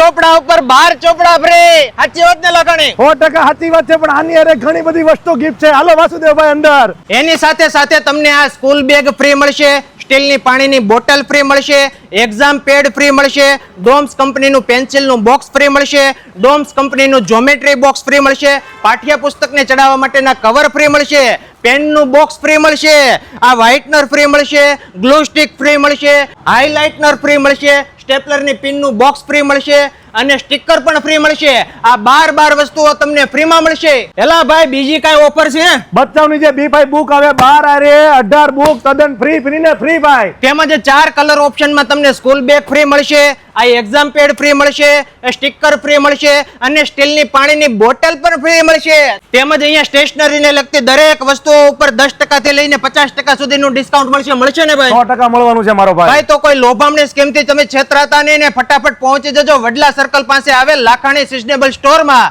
ચોપડા ઉપર 12 ચોપડા ફ્રી. સાચી વાત ને લખણી? 100% સાચી વાત છે, પણ આની અરે ઘણી બધી વસ્તુ ગિફ્ટ છે. હાલો વાસુદેવભાઈ અંદર. એની સાથે સાથે તમને આ સ્કૂલ બેગ ફ્રી મળશે, સ્ટીલની પાણીની બોટલ ફ્રી મળશે, એક્ઝામ પેડ ફ્રી મળશે, ડોમ્સ કંપનીનું પેન્સિલનું બોક્સ ફ્રી મળશે, ડોમ્સ કંપનીનું જ્યોમેટ્રી બોક્સ ફ્રી મળશે, પાઠ્યપુસ્તકને ચડાવવા માટેના કવર ફ્રી મળશે, પેનનું બોક્સ ફ્રી મળશે, આ વ્હાઇટનર ફ્રી મળશે, ગ્લુ સ્ટિક ફ્રી મળશે, હાઇલાઇટનર ફ્રી મળશે, સ્ટેપલરની પિનનું બોક્સ ફ્રી મળશે અને સ્ટીકર પણ ફ્રી મળશે. આ 12 વસ્તુઓ તમને ફ્રીમાં મળશે. એલા ભાઈ બીજી કાંઈ ઓફર છે? બચ્ચાઓની જે B5 બુક આવે 12 આરે 18 બુક તદ્દન ફ્રી ફ્રી ને ફ્રી ભાઈ. તેમજ 4 કલર ઓપ્શનમાં તમને સ્કૂલ બેગ ફ્રી મળશે, આ એક્ઝામ પેડ ફ્રી મળશે, સ્ટીકર ફ્રી મળશે અને સ્ટીલની પાણીની બોટલ પણ ફ્રી મળશે. તેમજ અહીંયા સ્ટેશનરીને લગતી દરેક વસ્તુઓ ઉપર 10% થી લઈને 50% સુધીનું ડિસ્કાઉન્ટ મળશે ને ભાઈ? 100% મળવાનું છે મારો ભાઈ. ભાઈ તો કોઈ લોભામણી સ્કીમથી તમે છેતરાતા નહીં ને ફટાફટ પહોંચી જજો વડલા સર્કલ પાસે આવેલ લાખાણી સિઝનેબલ સ્ટોરમાં.